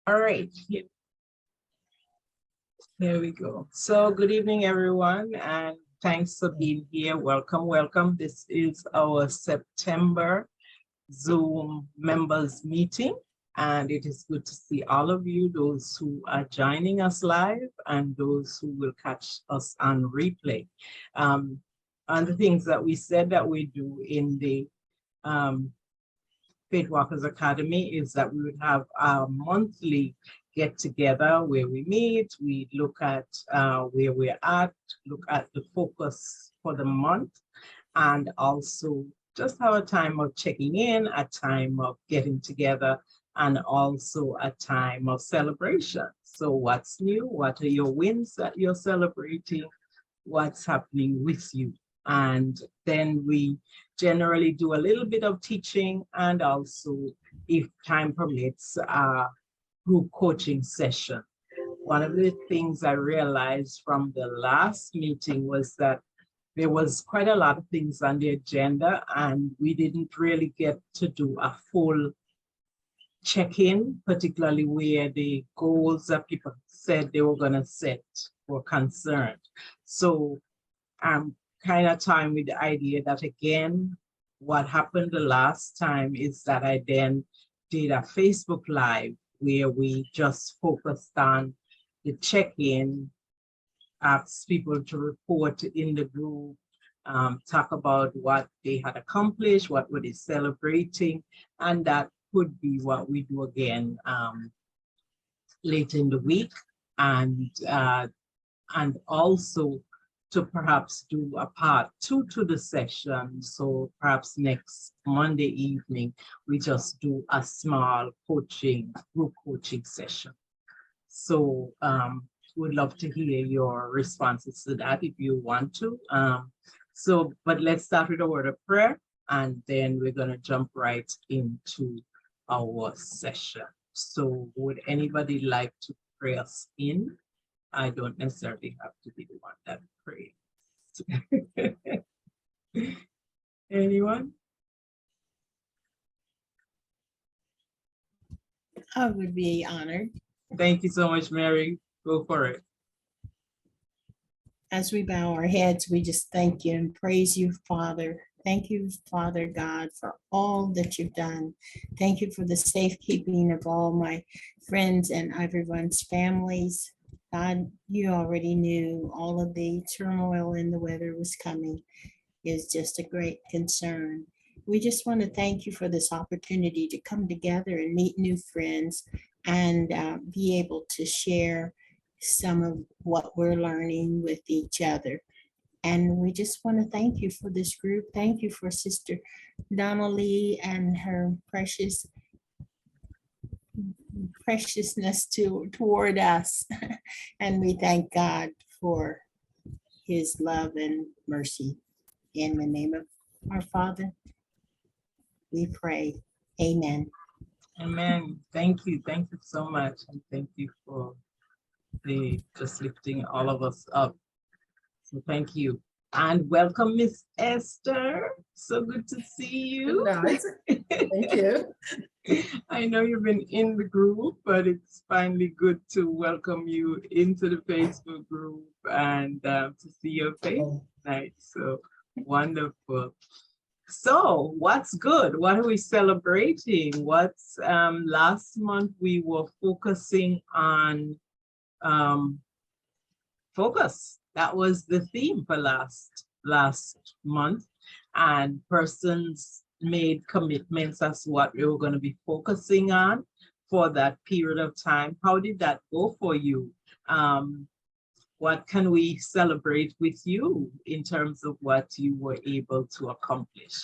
All right, here we go. So good evening, everyone, and thanks for being here. Welcome, welcome. This is our September Zoom members meeting, and it is good to see all of you, those who are joining us live and those who will catch us on replay. And the things that we said that we do in the Faith Walkers Academy is that we would have a monthly get together where we meet, we look at where we're at, look at the focus for the month, and also just have a time of checking in, a time of getting together, and also a time of celebration. So what's new? What are your wins that you're celebrating? What's happening with you? And then we generally do a little bit of teaching and also, if time permits, a group coaching session. One of the things I realized from the last meeting was that there was quite a lot of things on the agenda and we didn't really get to do a full check-in, particularly where the goals that people said they were going to set were concerned. So I'm kind of toying with the idea that, again, what happened the last time is that I then did a Facebook Live where we just focused on the check-in, asked people to report in the group, talk about what they had accomplished, what were they celebrating, and that could be what we do again later in the week, and also to perhaps do a part 2 to the session. So perhaps next Monday evening, we just do a small group coaching session. So would love to hear your responses to that if you want to. But let's start with a word of prayer, and then we're gonna jump right into our session. So would anybody like to pray us in? I don't necessarily have to be the one that prays. Anyone? I would be honored. Thank you so much, Mary. Go for it. As we bow our heads, we just thank you and praise you, Father. Thank you, Father God, for all that you've done. Thank you for the safekeeping of all my friends and everyone's families. God, you already knew all of the turmoil in the weather was coming. Is just a great concern. We just want to thank you for this opportunity to come together and meet new friends and be able to share some of what we're learning with each other. And we just want to thank you for this group. Thank you for Sister Donnelly and her preciousness toward us. And we thank God for his love and mercy. In the name of our Father, we pray. Amen. Amen. Thank you. Thank you so much. And thank you for just lifting all of us up. So thank you. And welcome, Miss Esther. So good to see you. Nice. Thank you. I know you've been in the group, but it's finally good to welcome you into the Facebook group and to see your face tonight. So wonderful. So what's good? What are we celebrating? What's last month we were focusing on focus. That was the theme for last month, and persons made commitments as to what we were going to be focusing on for that period of time. How did that go for you? What can we celebrate with you in terms of what you were able to accomplish?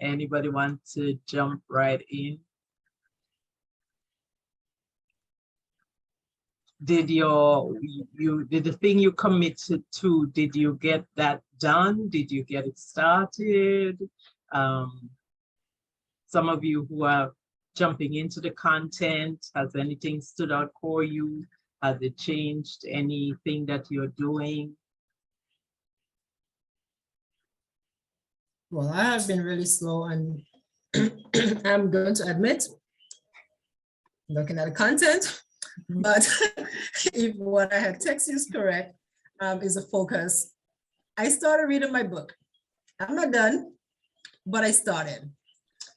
Anybody want to jump right in? Did the thing you committed to, did you get that done? Did you get it started? Some of you who are jumping into the content, has anything stood out for you? Has it changed anything that you're doing? Well, I have been really slow, and I'm going to admit looking at the content, but if what I had texted is correct, is a focus. I started reading my book. I'm not done, but I started.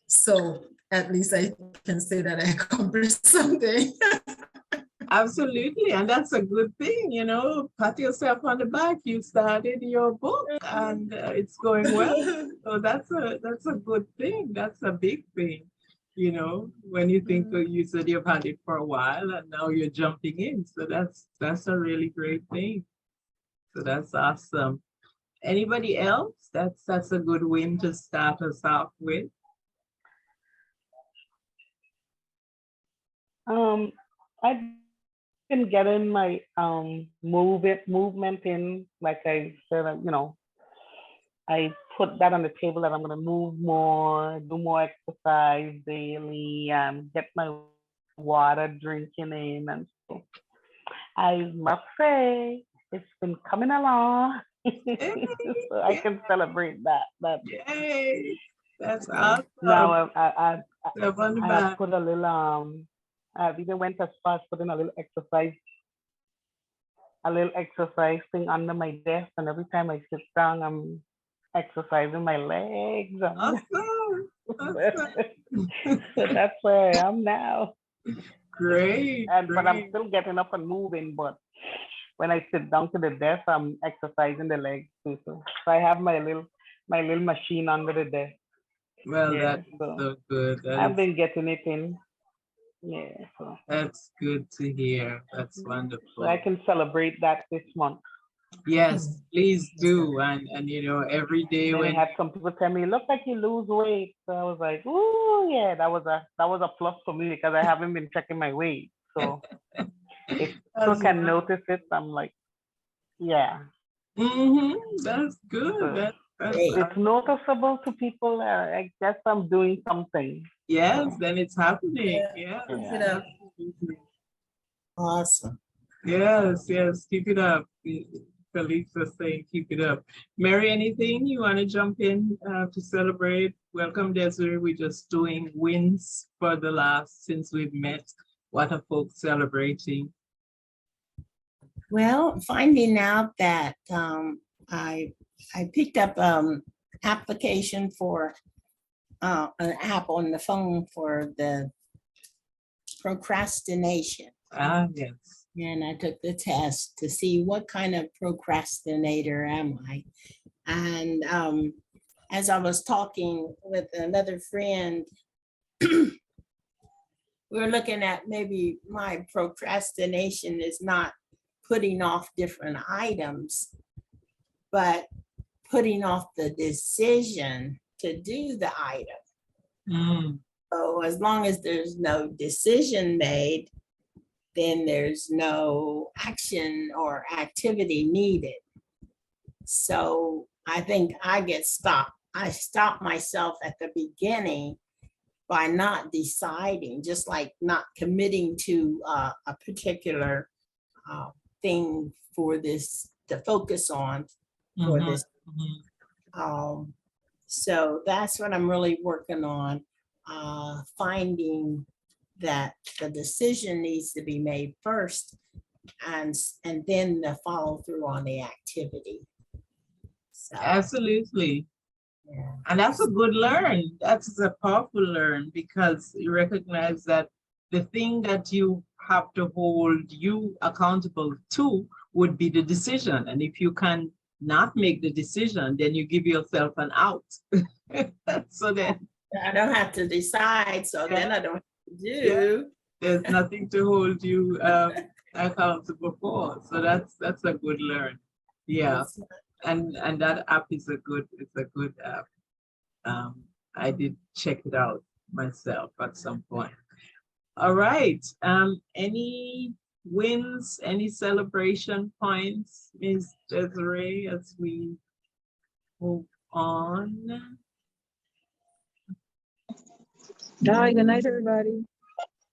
So at least I can say that I accomplished something. Absolutely, and that's a good thing, you know. Pat yourself on the back. You started your book, and it's going well. So that's a good thing. That's a big thing, you know. When you think you said you've had it for a while, and now you're jumping in. So that's a really great thing. So that's awesome. Anybody else? That's a good win to start us off with. I've been getting my movement in, like I said, you know, I put that on the table that I'm gonna move more, do more exercise daily, get my water drinking in, and so I must say it's been coming along. So I can celebrate that. Yay! That's awesome. Now I Step on the have back. put a little I even went as far as putting a little exercise thing under my desk, and every time I sit down, I'm exercising my legs. Awesome. Awesome. So that's where I am now. Great. But I'm Great. still getting up and moving. But when I sit down to the desk, I'm exercising the legs too. So I have my little machine under the desk. Well, Yeah, that's so so good. I've been getting it in. Yeah, so That's good to hear. That's I wonderful. can celebrate that this month. Yes, please do. And you know, every day And then I when had some people tell me, "Look like you lose weight." So I was like, "Ooh, yeah, that was a plus for me because I haven't been checking my weight." So if people that's, can notice it, I'm like, yeah. that's good. So That's Great. it's noticeable to people. I guess I'm doing something. yes, So, then it's happening. Yeah. Yes, Keep it up. absolutely. Awesome. Yes, yes, keep it up. Felix saying keep it up. Mary, anything you want to jump in to celebrate? Welcome, Desiree. We're just doing wins for the last since we've met. What are folks celebrating? Well, finding out that I picked up application for an app on the phone for the procrastination. Ah, yes. And I took the test to see what kind of procrastinator am I. And as I was talking with another friend, we were looking at maybe my procrastination is not putting off different items, but putting off the decision to do the item. Mm, So as long as there's no decision made, then there's no action or activity needed. So I think I get stopped. I stop myself at the beginning by not deciding, just like not committing to a particular thing for this to focus on for mhm, this. mhm. So that's what I'm really working on, finding that the decision needs to be made first and then the follow through on the activity. So, Absolutely. yeah. And that's a good learn. That's a powerful learn because you recognize that the thing that you have to hold you accountable to would be the decision. And if you can not make the decision, then you give yourself an out. So then I don't have to decide, so then I don't have to do. there's nothing to hold you accountable for. So that's a good learn. Yeah. And that app is a good app. I did check it out myself at some point. All right. Any wins, any celebration points, Ms. Desiree, as we move on? Hi, good night, everybody.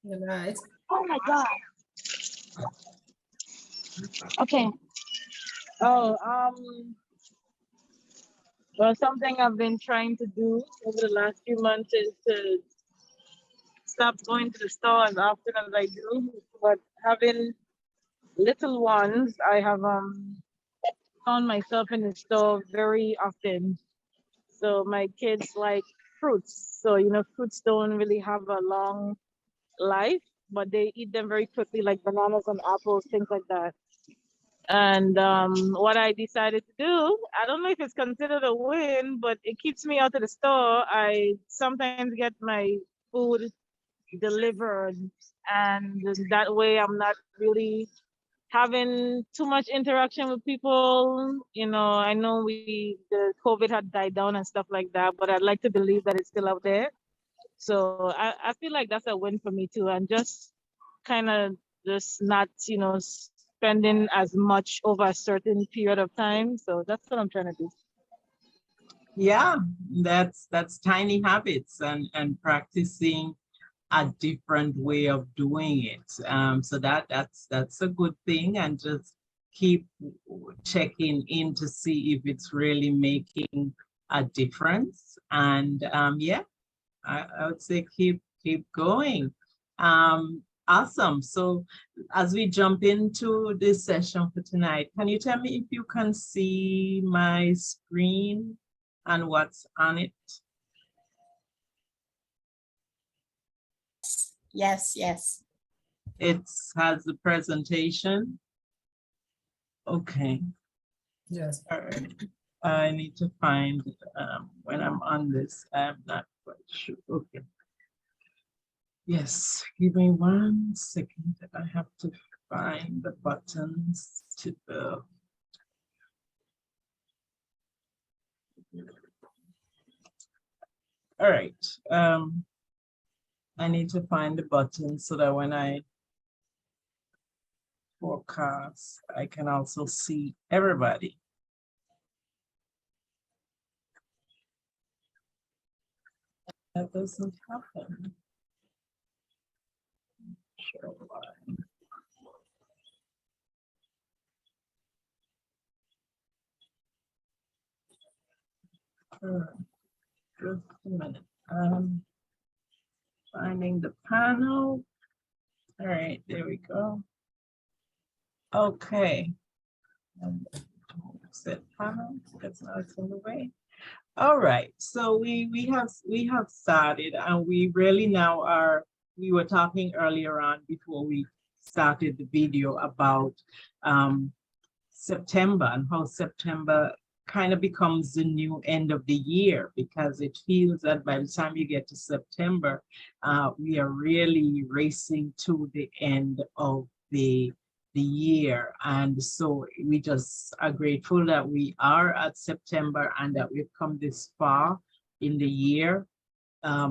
Good night. Oh my God. Okay. Oh, well, something I've been trying to do over the last few months is to stopped going to the store as often as I do, but having little ones, I have found myself in the store very often. So my kids like fruits. So fruits don't really have a long life, but they eat them very quickly, like bananas and apples, things like that. And what I decided to do, I don't know if it's considered a win, but it keeps me out of the store. I sometimes get my food delivered, and that way I'm not really having too much interaction with people. I know the COVID had died down and stuff like that, but I'd like to believe that it's still out there. So I feel like that's a win for me too, and just kind of just not, spending as much over a certain period of time. So that's what I'm trying to do. Yeah, that's tiny habits and practicing a different way of doing it. So that's a good thing, and just keep checking in to see if it's really making a difference. And yeah, I would say keep going. Awesome. So as we jump into this session for tonight, can you tell me if you can see my screen and what's on it? Yes, yes. It has the presentation. Okay. Yes. All right. I need to find when I'm on this. I'm not quite sure. Okay. Yes. Give me 1 second. I have to find the buttons to the. All right. I need to find the button so that when I forecast, I can also see everybody. That doesn't happen. Sure why. Just a minute. Finding the panel. All right, there we go. Okay. Set panel. That's now it's in the way. All right. So we have started, and we really now are. We were talking earlier on before we started the video about September and how September kind of becomes the new end of the year, because it feels that by the time you get to September, we are really racing to the end of the year. And so we just are grateful that we are at September and that we've come this far in the year.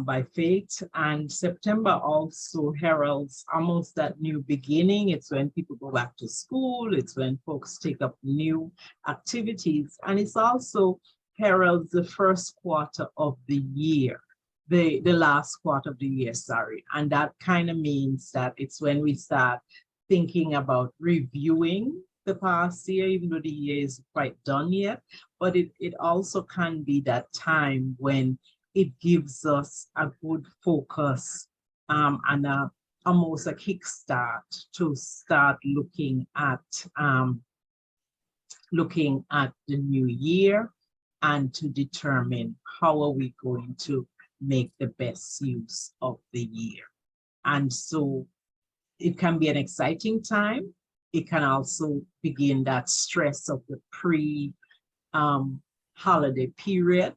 By faith. And September also heralds almost that new beginning. It's when people go back to school. It's when folks take up new activities. And it's also heralds the first quarter of the year, the last quarter of the year, sorry. And that kind of means that it's when we start thinking about reviewing the past year, even though the year is quite done yet. But it also can be that time when it gives us a good focus and almost a kickstart to start looking at the new year and to determine how are we going to make the best use of the year. And so it can be an exciting time. It can also begin that stress of the pre-holiday period.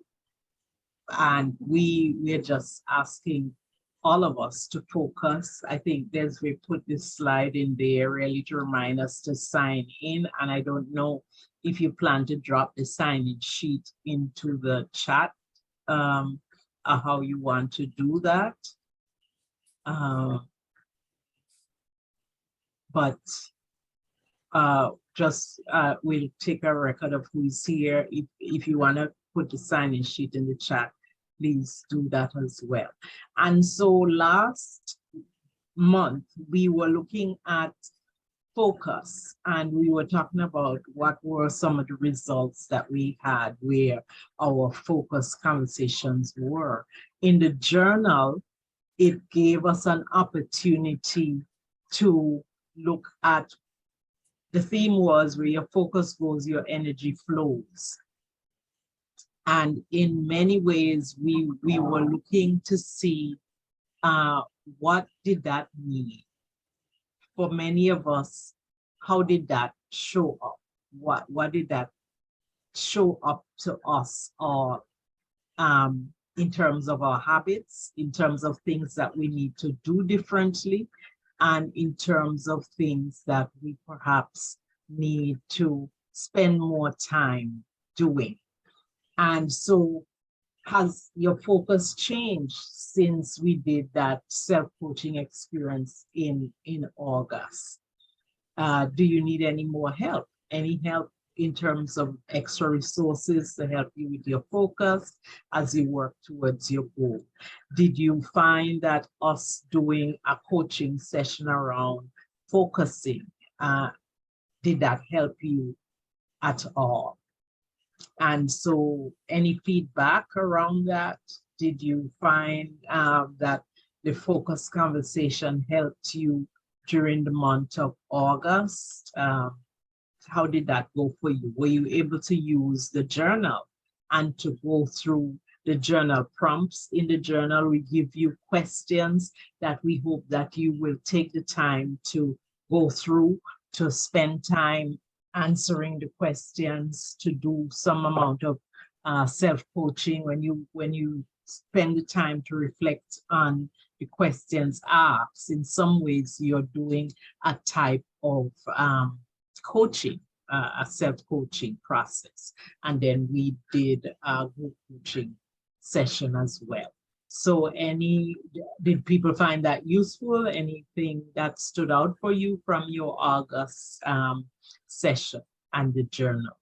And we're just asking all of us to focus. I think Desiree put this slide in there really to remind us to sign in. And I don't know if you plan to drop the sign-in sheet into the chat, how you want to do that. We'll take a record of who's here. If you want to put the sign-in sheet in the chat, please do that as well. And so last month, we were looking at focus, and we were talking about what were some of the results that we had where our focus conversations were. In the journal, it gave us an opportunity to look at, the theme was where your focus goes, your energy flows. And in many ways, we were looking to see what did that mean? For many of us, how did that show up? What did that show up to us, or in terms of our habits, in terms of things that we need to do differently, and in terms of things that we perhaps need to spend more time doing. And so has your focus changed since we did that self-coaching experience in August? Do you need any more help? Any help in terms of extra resources to help you with your focus as you work towards your goal? Did you find that us doing a coaching session around focusing, did that help you at all? And so any feedback around that? Did you find that the focus conversation helped you during the month of August? How did that go for you? Were you able to use the journal and to go through the journal prompts? In the journal, we give you questions that we hope that you will take the time to go through, to spend time answering the questions, to do some amount of self-coaching. When you spend the time to reflect on the questions asked, in some ways you're doing a type of coaching, a self-coaching process. And then we did a group coaching session as well. So did people find that useful? Anything that stood out for you from your August session and the journal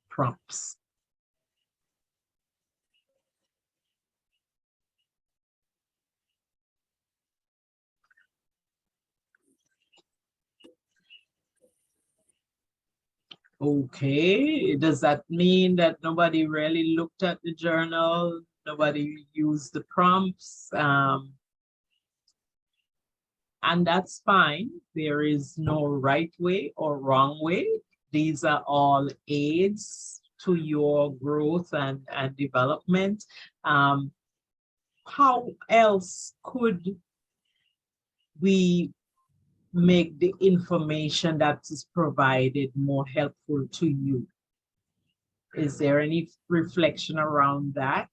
prompts? Okay, does that mean that nobody really looked at the journal? Nobody used the prompts? And that's fine. There is no right way or wrong way. These are all aids to your growth and development. How else could we make the information that is provided more helpful to you? Is there any reflection around that?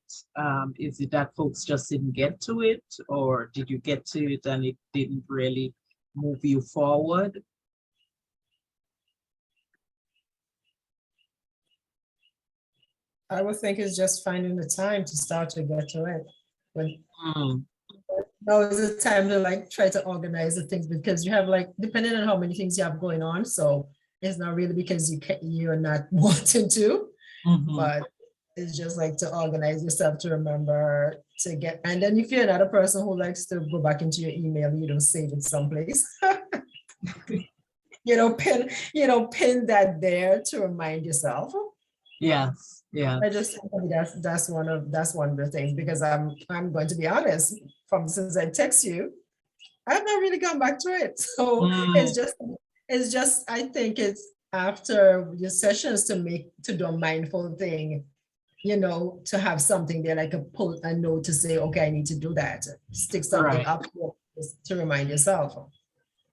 Is it that folks just didn't get to it, or did you get to it and it didn't really move you forward? I would think it's just finding the time to start to get to it. When now is the time to like try to organize the things, because you have like, depending on how many things you have going on. So it's not really because you're not wanting to, but it's just like to organize yourself to remember to get. And then if you're not a person who likes to go back into your email, you don't save it someplace. pin that there to remind yourself. Yes, yeah. I just think that's one of the things, because I'm going to be honest, since I text you, I've not really gone back to it. So it's just I think it's after your sessions to do a mindful thing, to have something there, like pull a note to say, okay, I need to do that. Stick something up to remind yourself.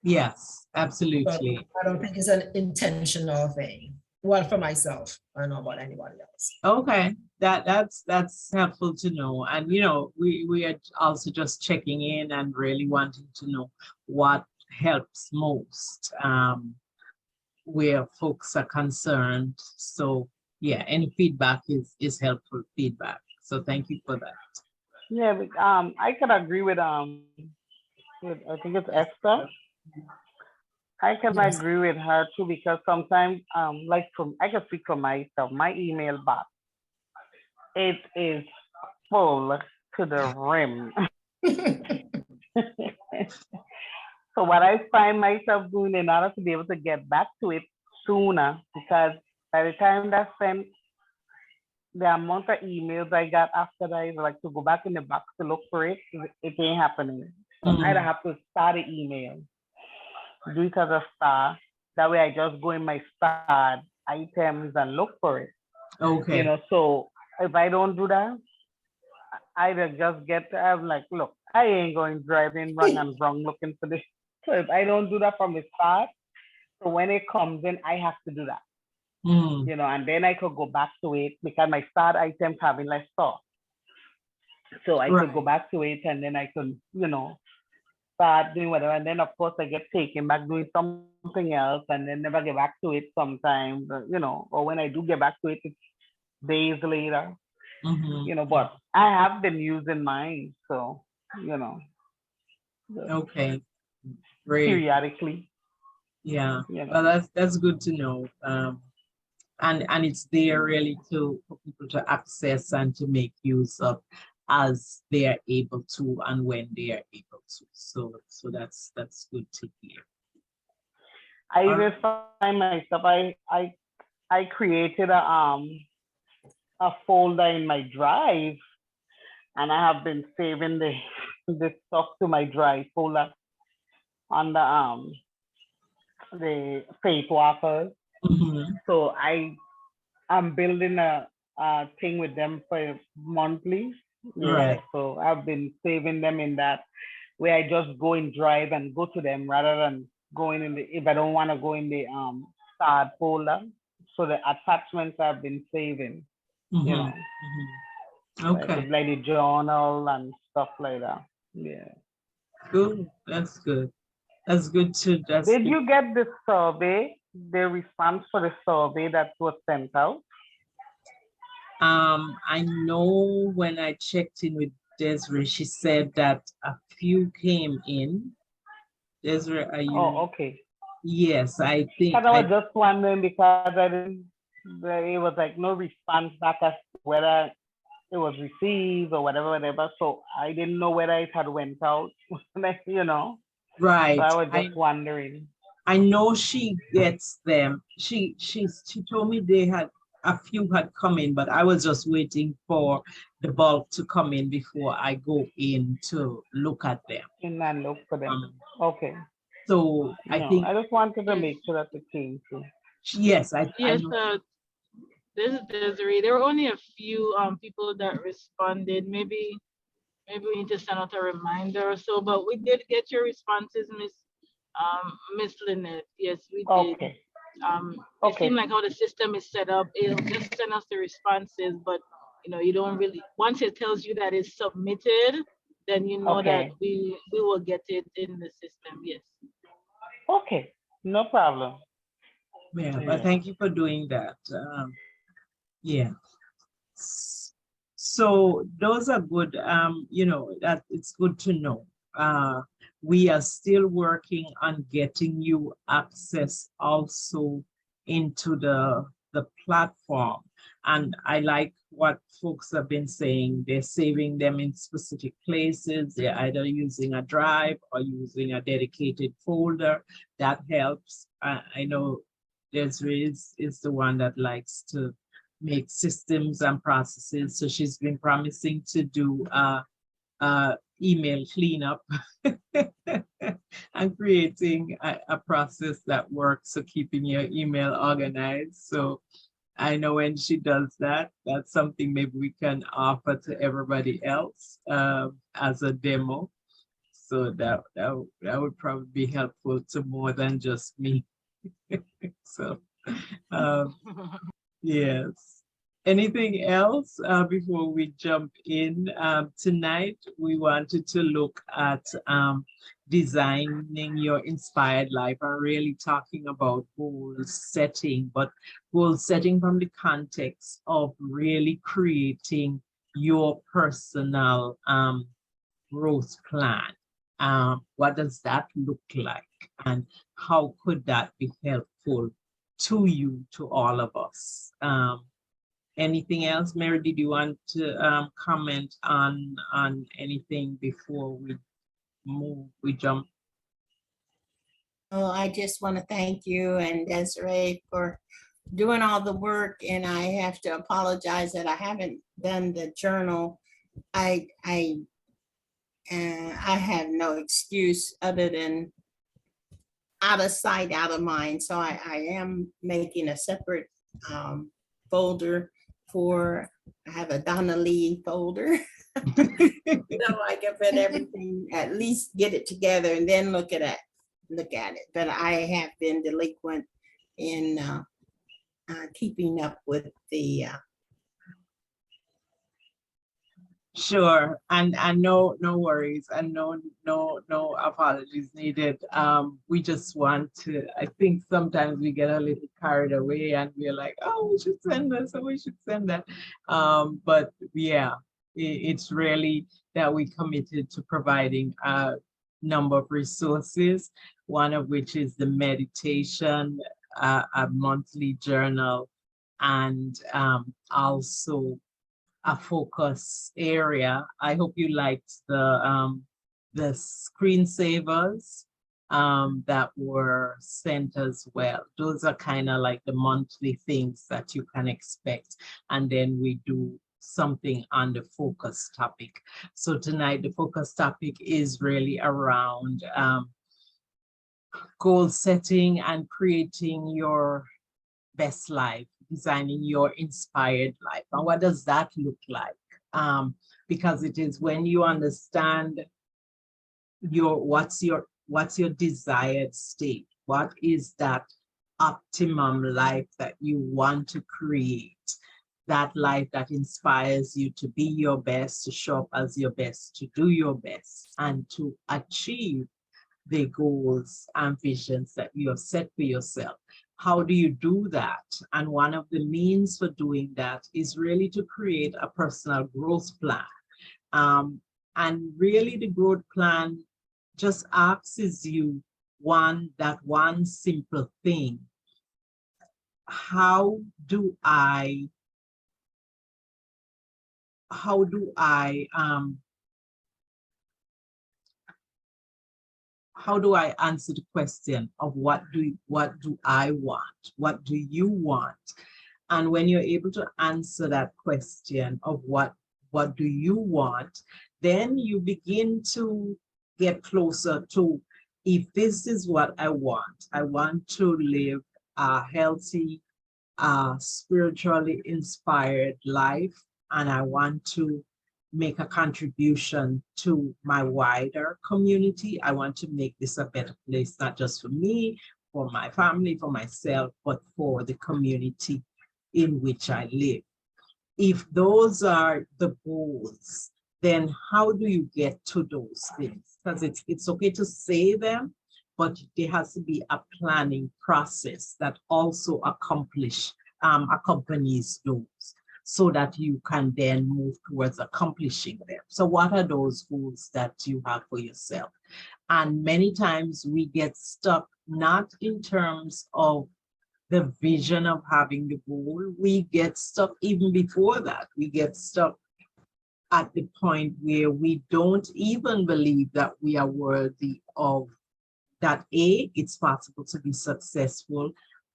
Yes, absolutely. So I don't think it's an intentional thing. Well, for myself, I don't know about anybody else. Okay, that's helpful to know. And we are also just checking in and really wanting to know what helps most where folks are concerned. So yeah, any feedback is helpful feedback. So thank you for that. Yeah, but, I can agree with I think it's Esther. I can agree with her too, because sometimes, I can speak for myself, my email box, it is full to the rim. So what I find myself doing in order to be able to get back to it sooner, because by the time that's sent, the amount of emails I got after that, like to go back in the box to look for it, it ain't happening. So I either have to start an email, do it as a star. That way I just go in my starred items and look for it. Okay. You know, so if I don't do that, I either just I'm like, look, I ain't going driving wrong and wrong looking for this. So if I don't do that from the start, so when it comes in, I have to do that. You know, and then I could go back to it because my start items having less stock. So I could go back to it and then I could, you know, start doing whatever. And then of course I get taken back doing something else and then never get back to it sometimes, you know, or when I do get back to it, it's days later, you know, but I have been using mine. So, you know. Okay. Great. Periodically. Yeah. You know. Well, that's good to know. And it's there really for people to access and to make use of as they are able to and when they are able to. So that's good to hear. I even find myself I created a folder in my drive, and I have been saving the stuff to my drive folder on the faith walkers. So I'm building a thing with them for monthly. Yeah. Right. So I've been saving them in that where I just go in drive and go to them rather than going in the, if I don't want to go in the start folder. So the attachments I've been saving, you know. Okay. Like the journal and stuff like that. Yeah. Good. That's good. That's good to just. Did you get the survey, the response for the survey that was sent out? I know when I checked in with Desiree, she said that a few came in. Desiree, are you? Oh, okay. Yes, I think. I was just wondering because I didn't, it was like no response back as whether it was received or whatever. So I didn't know whether it had went out, you know. Right. So I was just wondering. I know she gets them. She told me they had a few had come in, but I was just waiting for the bulk to come in before I go in to look at them. And look for them. Okay. So I think I just wanted to make sure that it came through. Yes, yes. This is Desiree. There were only a few people that responded. Maybe we need to send out a reminder or so. But we did get your responses, Miss Lynette. Yes, we did. Okay. It seemed like how the system is set up, it'll just send us the responses, but you know, you don't really, once it tells you that it's submitted, then you know that we will get it in the system. Yes. Okay, no problem. Yeah, but thank you for doing that. Yeah. So those are good. You know, that it's good to know. We are still working on getting you access also into the platform. And I like what folks have been saying. They're saving them in specific places. They're either using a drive or using a dedicated folder. That helps. I know Desiree is the one that likes to make systems and processes. So she's been promising to do email cleanup and creating a process that works, so keeping your email organized. So I know when she does that, that's something maybe we can offer to everybody else as a demo. So that would probably be helpful to more than just me. So yes. Anything else before we jump in? Tonight, we wanted to look at designing your inspired life and really talking about goal setting, but goal setting from the context of really creating your personal growth plan. What does that look like? And how could that be helpful to you, to all of us? Anything else? Mary, did you want to comment on anything before we jump? Oh, I just want to thank you and Desiree for doing all the work, and I have to apologize that I haven't done the journal. I have no excuse other than out of sight, out of mind. So I am making a separate folder for, I have a Donna Lee folder. So I can put everything, at least get it together and then look at it. But I have been delinquent in keeping up with the Sure, and no worries, and no apologies needed. We just want to, I think sometimes we get a little carried away and we're like, oh, we should send this, or we should send that. But yeah, it's really that we committed to providing a number of resources, one of which is the meditation, a monthly journal, and also a focus area. I hope you liked the screensavers that were sent as well. Those are kind of like the monthly things that you can expect. And then we do something on the focus topic. So tonight, the focus topic is really around goal setting and creating your best life, designing your inspired life. And what does that look like? Because it is when you understand what's your desired state, what is that optimum life that you want to create, that life that inspires you to be your best, to show up as your best, to do your best, and to achieve the goals and visions that you have set for yourself. How do you do that? And one of the means for doing that is really to create a personal growth plan. And really the growth plan just asks you one simple thing. How do I answer the question of what do I want? What do you want? And when you're able to answer that question of what do you want, then you begin to get closer to, if this is what I want to live a healthy, spiritually inspired life, and I want to make a contribution to my wider community. I want to make this a better place, not just for me, for my family, for myself, but for the community in which I live. If those are the goals, then how do you get to those things? Because it's okay to say them, but there has to be a planning process that also accompanies those, so that you can then move towards accomplishing them. So what are those goals that you have for yourself? And many times we get stuck not in terms of the vision of having the goal. We get stuck even before that. We get stuck at the point where we don't even believe that we are worthy of that. It's possible to be successful,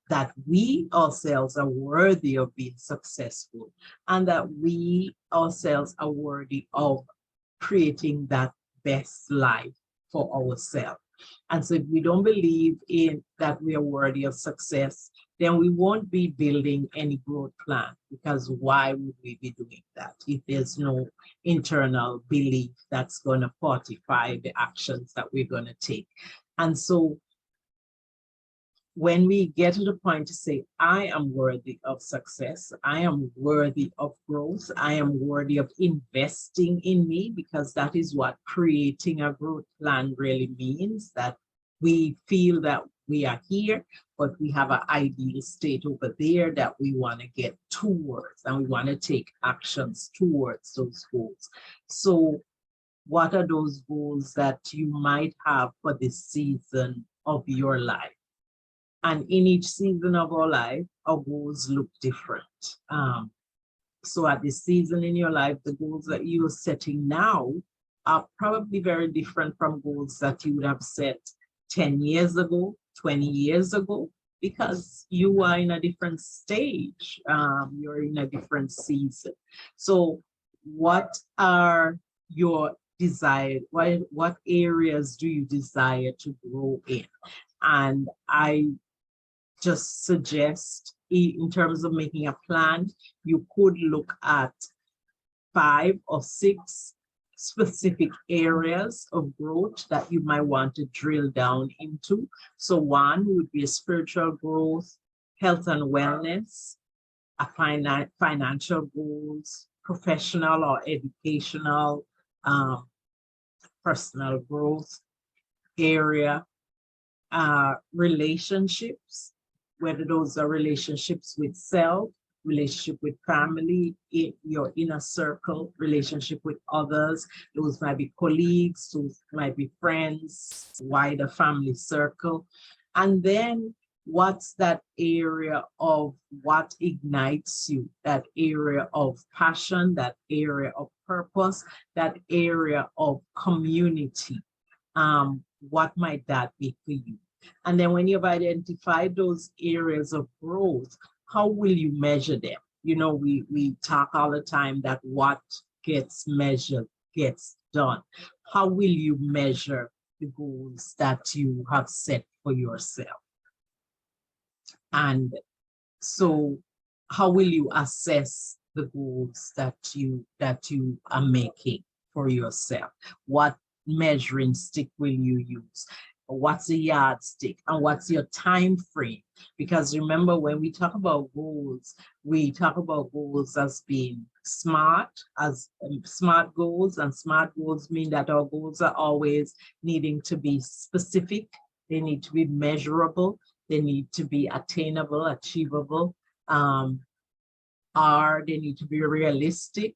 that we ourselves are worthy of being successful, and that we ourselves are worthy of creating that best life for ourselves. And so if we don't believe in that we are worthy of success, then we won't be building any growth plan, because why would we be doing that if there's no internal belief that's going to fortify the actions that we're going to take? And so when we get to the point to say, I am worthy of success, I am worthy of growth, I am worthy of investing in me, because that is what creating a growth plan really means, that we feel that we are here, but we have an ideal state over there that we want to get towards, and we want to take actions towards those goals. So what are those goals that you might have for this season of your life? And in each season of our life, our goals look different. So at this season in your life, the goals that you're setting now are probably very different from goals that you would have set 10 years ago, 20 years ago. because you are in a different stage. You're in a different season. So what are your desired, what areas do you desire to grow in? And I just suggest, in terms of making a plan, you could look at 5 or 6 specific areas of growth that you might want to drill down into. So one would be a spiritual growth, health and wellness, a financial goals, professional or educational, personal growth area, relationships, whether those are relationships with self, relationship with family, your inner circle, relationship with others. Those might be colleagues, those might be friends, wider family circle. And then what's that area of what ignites you, that area of passion, that area of purpose, that area of community? What might that be for you? And then when you've identified those areas of growth, how will you measure them? You know, we talk all the time that what gets measured gets done. How will you measure the goals that you have set for yourself? And so how will you assess the goals that you are making for yourself? What measuring stick will you use? What's the yardstick, and what's your time frame? Because remember, when we talk about goals, we talk about goals as being smart, as smart goals, and smart goals mean that our goals are always needing to be specific. They need to be measurable. They need to be attainable, achievable, or they need to be realistic,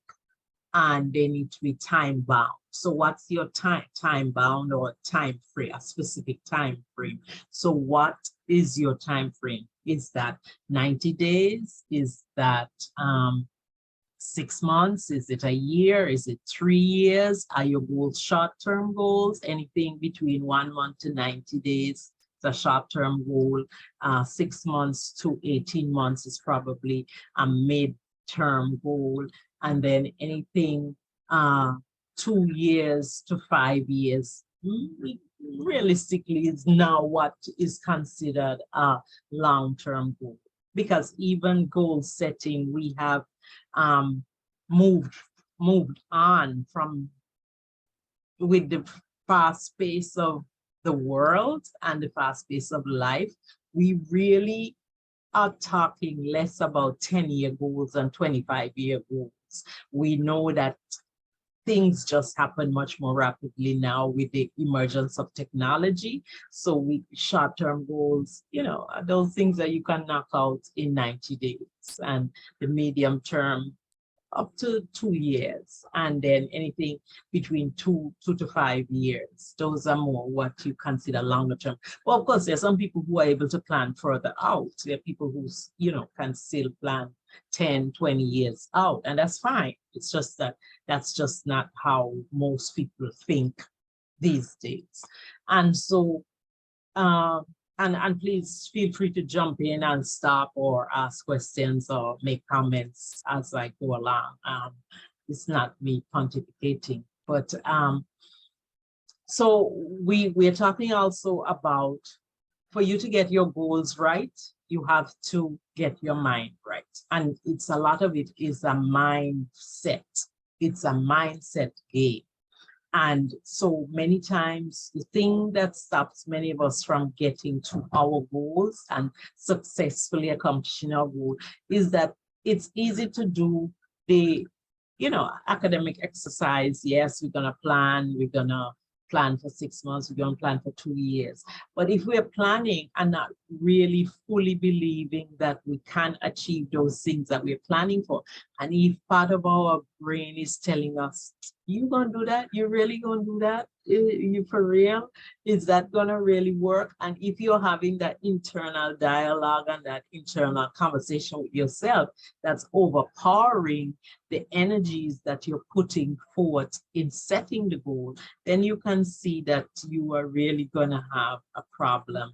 and they need to be time bound. So what's your time bound or time frame, a specific time frame? So what is your time frame? Is that 90 days? Is that 6 months? Is it a year? Is it 3 years? Are your goals short-term goals? Anything between 1 month to 90 days is a short-term goal. 6 months to 18 months is probably a mid-term goal. And then anything 2 years to 5 years, realistically, is now what is considered a long-term goal. Because even goal setting, we have moved on from, with the fast pace of the world and the fast pace of life, we really are talking less about 10-year goals and 25-year goals. We know that things just happen much more rapidly now with the emergence of technology. So short-term goals, you know, are those things that you can knock out in 90 days, and the medium term up to 2 years, and then anything between 2 to 5 years. Those are more what you consider longer term. Well, of course, there are some people who are able to plan further out. There are people who, you know, can still plan 10, 20 years out, and that's fine. It's just that that's just not how most people think these days. And so, and please feel free to jump in and stop or ask questions or make comments as I go along. It's not me pontificating, but so we're talking also about, for you to get your goals right, you have to get your mind right. And it's a lot of it is a mindset. It's a mindset game. And so many times the thing that stops many of us from getting to our goals and successfully accomplishing our goal is that it's easy to do the, you know, academic exercise. Yes, we're gonna plan for 6 months, we're going to plan for 2 years. But if we're planning and not really fully believing that we can achieve those things that we're planning for, and if part of our brain is telling us, you gonna do that? You really gonna do that? You for real? Is that gonna really work? And if you're having that internal dialogue and that internal conversation with yourself that's overpowering the energies that you're putting forth in setting the goal, then you can see that you are really gonna have a problem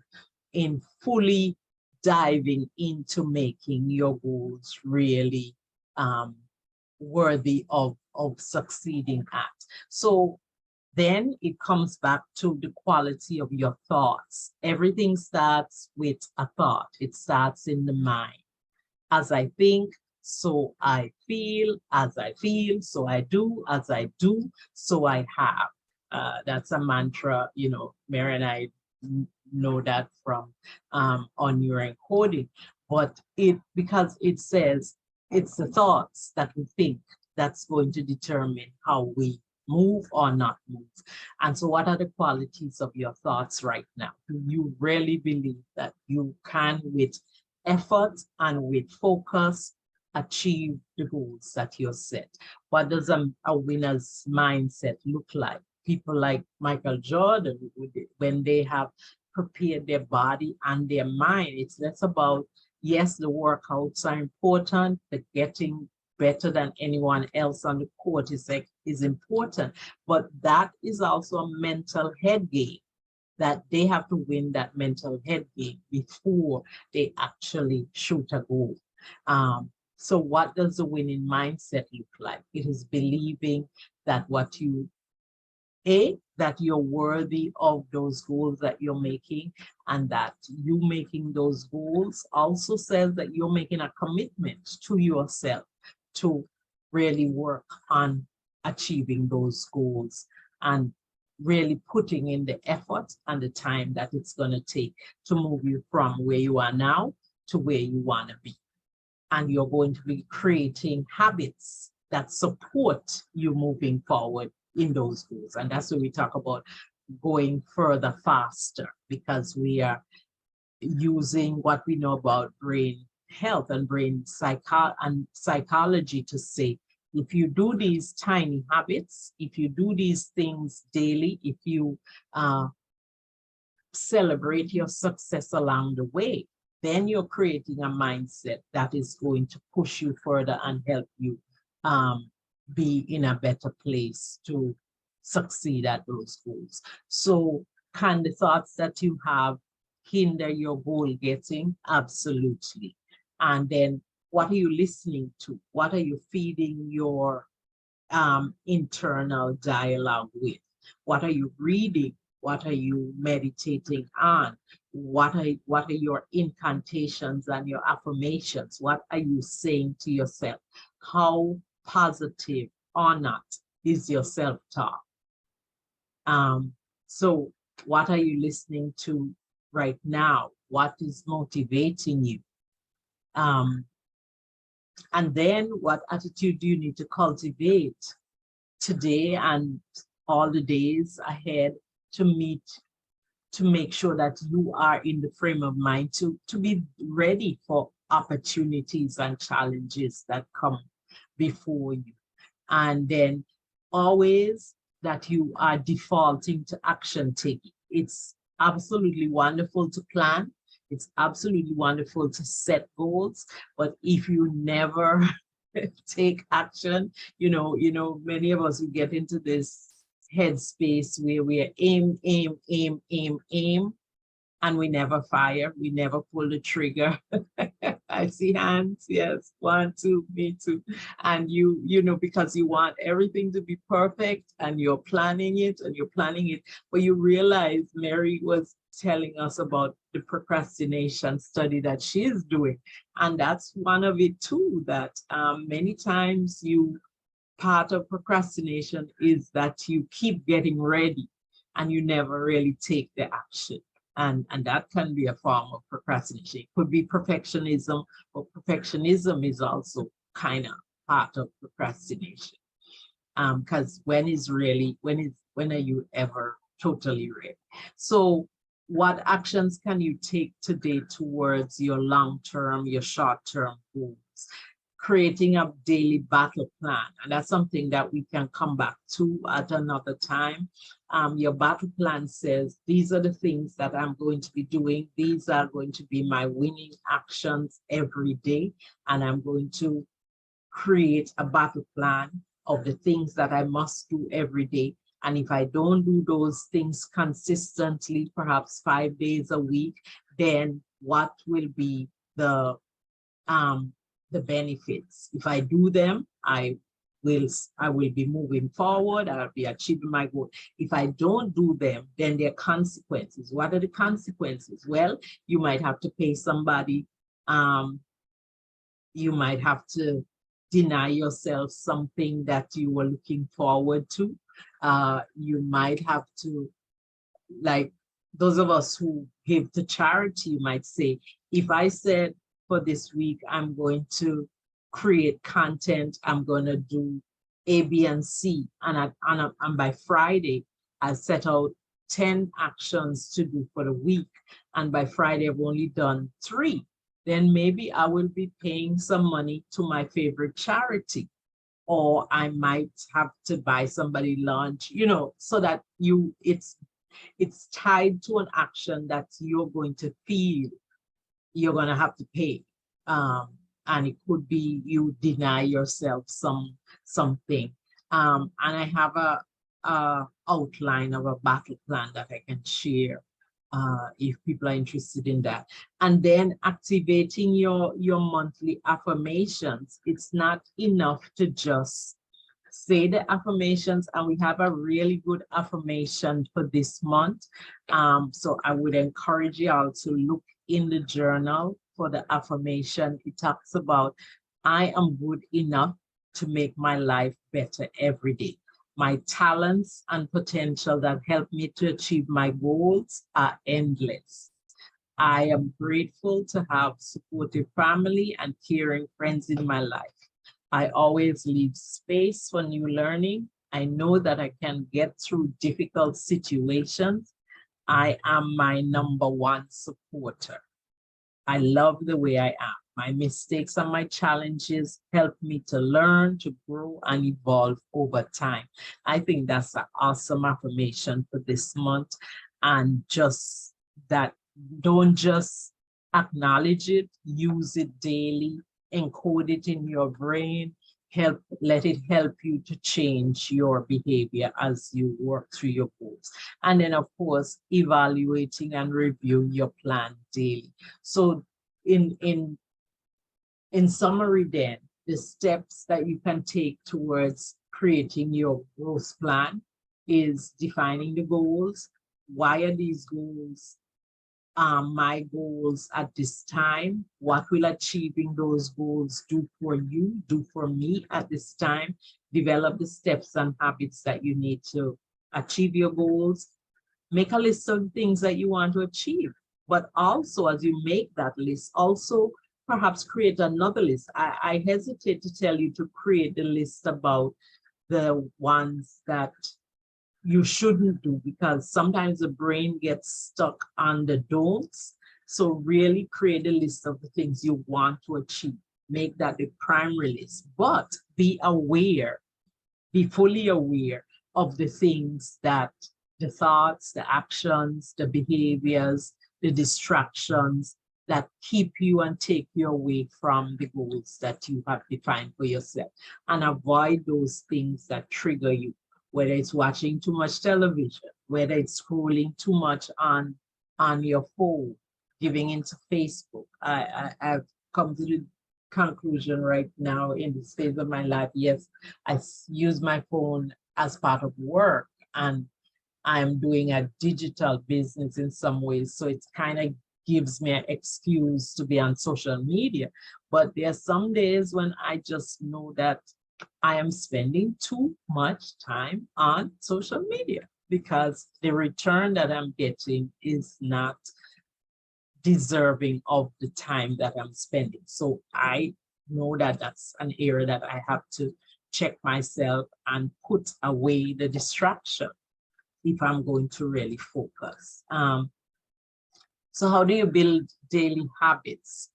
in fully diving into making your goals really worthy of succeeding at. So then it comes back to the quality of your thoughts. Everything starts with a thought. It starts in the mind. As I think, so I feel. As I feel, so I do. As I do, so I have. That's a mantra, you know, Mary and I know that from on your encoding. But because it says it's the thoughts that we think that's going to determine how we move or not move. And so what are the qualities of your thoughts right now? Do you really believe that you can, with effort and with focus, achieve the goals that you're set? What does a winner's mindset look like? People like Michael Jordan, when they have prepared their body and their mind, it's less about, yes, the workouts are important, the getting better than anyone else on the court is important, but that is also a mental head game, that they have to win that mental head game before they actually shoot a goal. So what does the winning mindset look like? It is believing that that you're worthy of those goals that you're making, and that you making those goals also says that you're making a commitment to yourself to really work on achieving those goals and really putting in the effort and the time that it's going to take to move you from where you are now to where you want to be. And you're going to be creating habits that support you moving forward in those goals. And that's when we talk about going further faster, because we are using what we know about brain health and brain psychology to say, if you do these tiny habits, if you do these things daily, if you celebrate your success along the way, then you're creating a mindset that is going to push you further and help you be in a better place to succeed at those goals. So can the thoughts that you have hinder your goal getting? Absolutely. And then what are you listening to? What are you feeding your internal dialogue with? What are you reading? What are you meditating on? What are your incantations and your affirmations? What are you saying to yourself? How positive or not is your self-talk? So what are you listening to right now? What is motivating you? And then what attitude do you need to cultivate today and all the days ahead to make sure that you are in the frame of mind to be ready for opportunities and challenges that come before you. And then always that you are defaulting to action taking. It's absolutely wonderful to plan. It's absolutely wonderful to set goals, but if you never take action, you know, many of us, we get into this headspace where we are aim, and we never fire, we never pull the trigger. I see hands, yes, 1, 2, me too. And you know, because you want everything to be perfect and you're planning it, but you realize Mary was telling us about the procrastination study that she is doing. And that's one of it too, that many times part of procrastination is that you keep getting ready and you never really take the action. And that can be a form of procrastination. It could be perfectionism, but perfectionism is also kind of part of procrastination. Because when are you ever totally ready? So what actions can you take today towards your long-term, your short-term goals? Creating a daily battle plan. And that's something that we can come back to at another time. Your battle plan says, these are the things that I'm going to be doing. These are going to be my winning actions every day. And I'm going to create a battle plan of the things that I must do every day. And if I don't do those things consistently, perhaps 5 days a week, then what will be the benefits. If I do them, I will be moving forward. I'll be achieving my goal. If I don't do them, then there are consequences. What are the consequences? Well, you might have to pay somebody. You might have to deny yourself something that you were looking forward to. You might have to, like those of us who give to charity, you might say, if I said for this week, I'm going to create content, I'm going to do A, B, and C, and by Friday, I set out 10 actions to do for the week, and by Friday, I've only done 3. Then maybe I will be paying some money to my favorite charity, or I might have to buy somebody lunch, you know, so that it's tied to an action that you're going to feel you're going to have to pay. And it could be you deny yourself something. And I have a outline of a battle plan that I can share if people are interested in that. And then activating your monthly affirmations. It's not enough to just say the affirmations, and we have a really good affirmation for this month. So I would encourage you all to look in the journal for the affirmation. It talks about, I am good enough to make my life better every day. My talents and potential that help me to achieve my goals are endless. I am grateful to have supportive family and caring friends in my life. I always leave space for new learning. I know that I can get through difficult situations. I am my #1 supporter. I love the way I am. My mistakes and my challenges help me to learn, to grow, and evolve over time. I think that's an awesome affirmation for this month. And just that, don't just acknowledge it, use it daily, encode it in your brain, let it help you to change your behavior as you work through your goals. And then, of course, evaluating and reviewing your plan daily. So in summary then, the steps that you can take towards creating your growth plan is defining the goals. Why are these goals my goals at this time? What will achieving those goals do for you, do for me at this time? Develop the steps and habits that you need to achieve your goals. Make a list of things that you want to achieve. But also, as you make that list, also perhaps create another list. I hesitate to tell you to create the list about the ones that you shouldn't do, because sometimes the brain gets stuck on the don'ts. So really create a list of the things you want to achieve. Make that the primary list, but be aware, be fully aware of the things that the thoughts, the actions, the behaviors, the distractions that keep you and take you away from the goals that you have defined for yourself, and avoid those things that trigger you, whether it's watching too much television, whether it's scrolling too much on your phone, giving into Facebook. I've come to the conclusion right now in this phase of my life, yes, I use my phone as part of work, and I'm doing a digital business in some ways. So it's kind of gives me an excuse to be on social media. But there are some days when I just know that I am spending too much time on social media because the return that I'm getting is not deserving of the time that I'm spending. So I know that that's an area that I have to check myself and put away the distraction if I'm going to really focus. So how do you build daily habits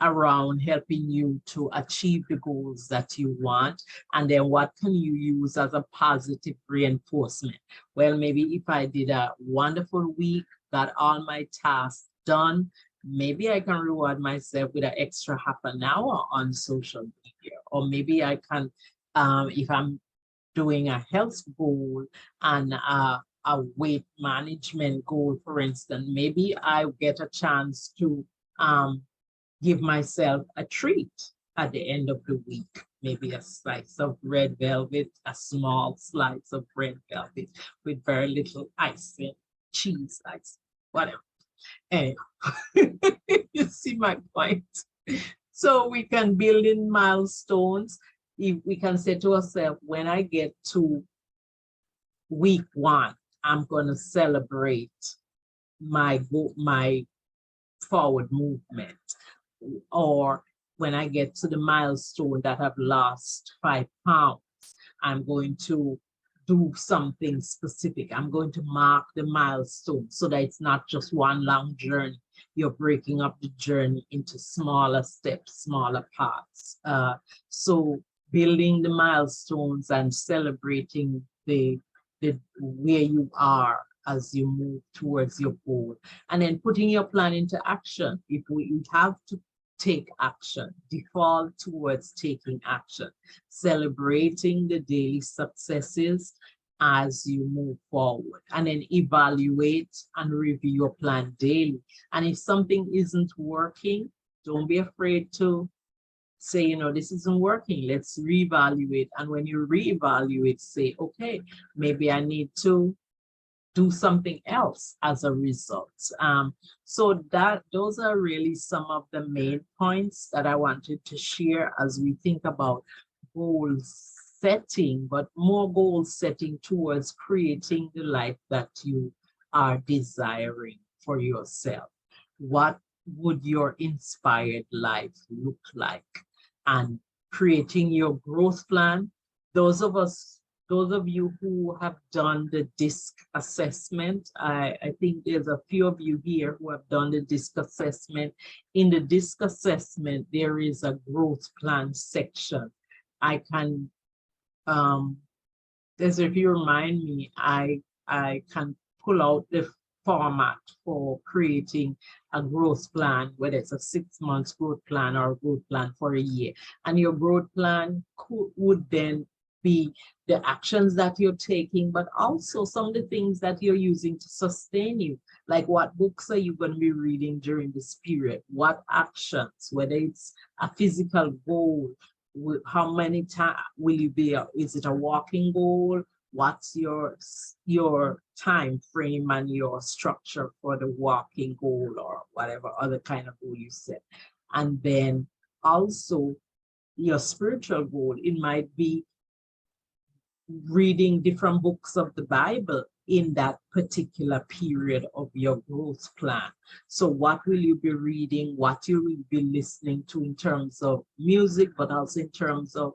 around helping you to achieve the goals that you want? And then what can you use as a positive reinforcement? Well, maybe if I did a wonderful week, got all my tasks done, maybe I can reward myself with an extra half an hour on social media. Or maybe I can, if I'm doing a health goal and a weight management goal, for instance, maybe I get a chance to give myself a treat at the end of the week. Maybe a slice of red velvet, a small slice of red velvet with very little icing, cheese icing, whatever. And you see my point. So we can build in milestones. If we can say to ourselves, when I get to week 1, I'm going to celebrate my forward movement. Or when I get to the milestone that I've lost 5 pounds, I'm going to do something specific. I'm going to mark the milestone so that it's not just one long journey. You're breaking up the journey into smaller steps, smaller parts. So building the milestones and celebrating the where you are as you move towards your goal, and then putting your plan into action. If we have to take action, default towards taking action, celebrating the daily successes as you move forward, and then evaluate and review your plan daily. And if something isn't working, don't be afraid to say, you know, this isn't working, let's reevaluate. And when you reevaluate, say, okay, maybe I need to do something else as a result. So those are really some of the main points that I wanted to share as we think about goal setting, but more goal setting towards creating the life that you are desiring for yourself. What would your inspired life look like? And creating your growth plan. Those of you who have done the DISC assessment, I think there's a few of you here who have done the DISC assessment. In the DISC assessment, there is a growth plan section. I can, as if you remind me, I can pull out the format for creating a growth plan, whether it's a 6-month growth plan or a growth plan for a year. And your growth plan would then be the actions that you're taking, but also some of the things that you're using to sustain you. Like, what books are you going to be reading during this period? What actions, whether it's a physical goal, how many times will you be, is it a walking goal? What's your time frame and your structure for the walking goal or whatever other kind of goal you set? And then also your spiritual goal. It might be reading different books of the Bible in that particular period of your growth plan. So what will you be reading? What you will be listening to in terms of music, but also in terms of,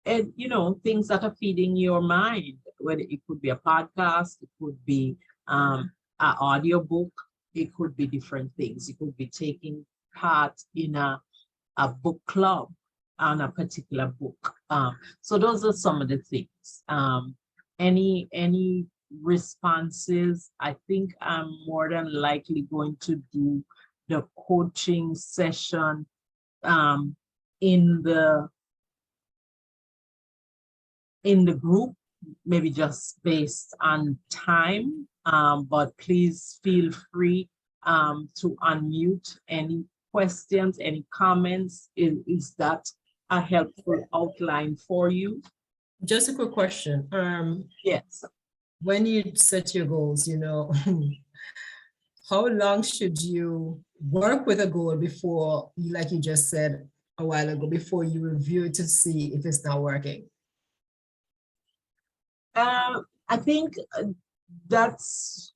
and you know, things that are feeding your mind. Whether it could be a podcast, it could be an audio book, it could be different things. It could be taking part in a book club on a particular book. So those are some of the things. Any responses? I think I'm more than likely going to do the coaching session in the group, maybe just based on time, but please feel free to unmute any questions, any comments. Is that a helpful outline for you? Just a quick question. Yes. When you set your goals, you know, how long should you work with a goal before, like you just said a while ago, before you review it to see if it's not working? I think that's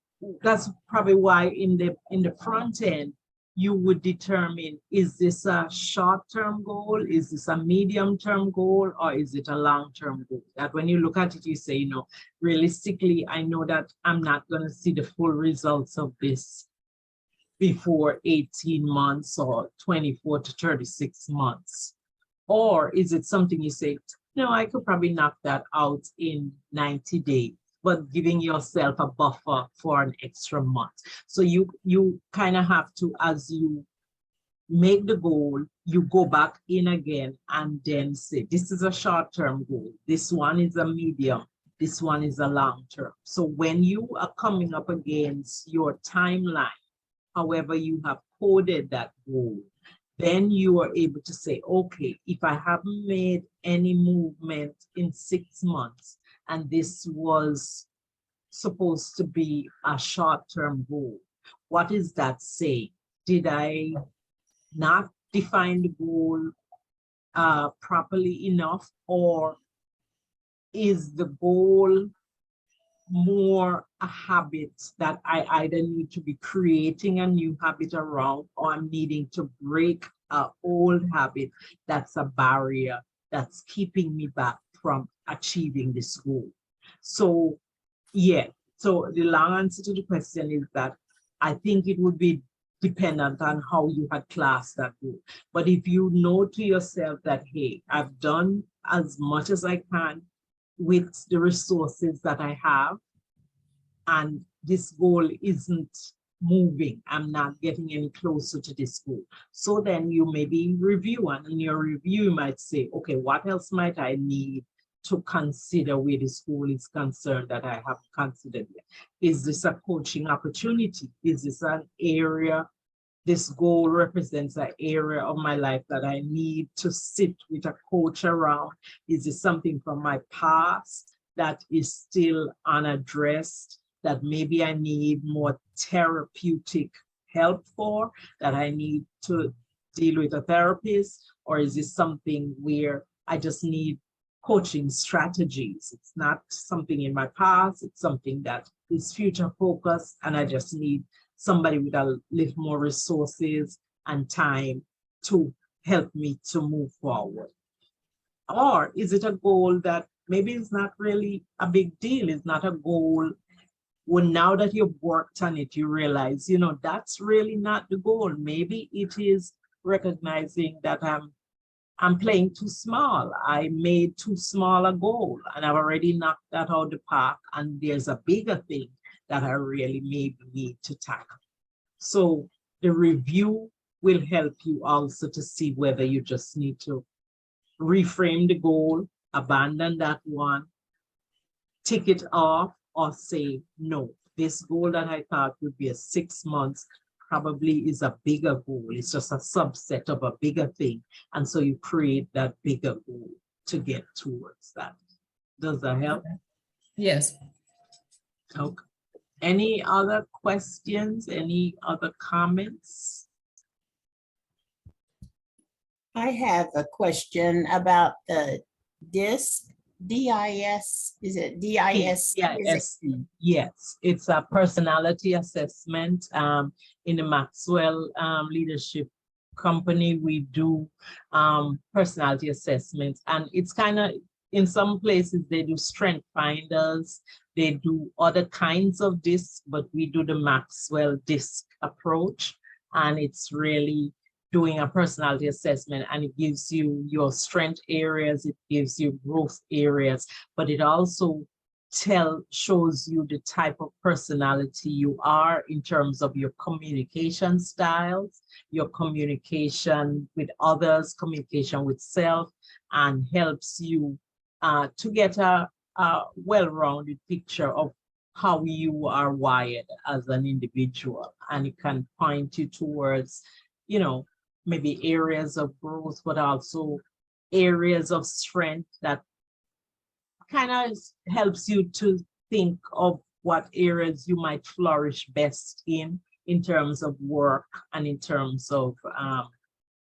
probably why in the front end, you would determine, is this a short-term goal? Is this a medium-term goal? Or is it a long-term goal? That when you look at it, you say, you know, realistically, I know that I'm not going to see the full results of this before 18 months or 24 to 36 months. Or is it something you say, no, I could probably knock that out in 90 days, but giving yourself a buffer for an extra month. So you kind of have to, as you make the goal, you go back in again and then say, this is a short-term goal. This one is a medium. This one is a long-term. So when you are coming up against your timeline, however you have coded that goal, then you are able to say, okay, if I haven't made any movement in 6 months, and this was supposed to be a short-term goal, what is that saying? Did I not define the goal properly enough, or is the goal more a habit that I either need to be creating a new habit around, or I'm needing to break an old habit that's a barrier that's keeping me back from achieving this goal? So yeah, so the long answer to the question is that I think it would be dependent on how you had classed that goal. But if you know to yourself that, hey, I've done as much as I can with the resources that I have, and this goal isn't moving, I'm not getting any closer to this goal. So then you maybe review, and in your review, you might say, okay, what else might I need to consider where this goal is concerned that I have considered yet? Is this a coaching opportunity? Is this an area, this goal represents an area of my life that I need to sit with a coach around? Is this something from my past that is still unaddressed, that maybe I need more therapeutic help for, that I need to deal with a therapist? Or is this something where I just need coaching strategies? It's not something in my past, it's something that is future focused, and I just need somebody with a little more resources and time to help me to move forward. Or is it a goal that maybe it's not really a big deal? It's not a goal. Well, now that you've worked on it, you realize, you know, that's really not the goal. Maybe it is recognizing that I'm playing too small. I made too small a goal, and I've already knocked that out of the park, and there's a bigger thing that I really maybe need to tackle. So the review will help you also to see whether you just need to reframe the goal, abandon that one, tick it off, or say, no, this goal that I thought would be a 6 months probably is a bigger goal. It's just a subset of a bigger thing. And so you create that bigger goal to get towards that. Does that help? Yes. Okay. Any other questions? Any other comments? I have a question about the DISC, DIS, is it DIS? Yes, yes, it's a personality assessment. In the Maxwell Leadership Company, we do personality assessments, and it's kind of, in some places they do strength finders, they do other kinds of DISC, but we do the Maxwell DISC approach, and it's really doing a personality assessment, and it gives you your strength areas, it gives you growth areas, but it also shows you the type of personality you are in terms of your communication styles, your communication with others, communication with self, and helps you to get a well-rounded picture of how you are wired as an individual. And it can point you towards, you know, maybe areas of growth, but also areas of strength that kind of helps you to think of what areas you might flourish best in terms of work and in terms of,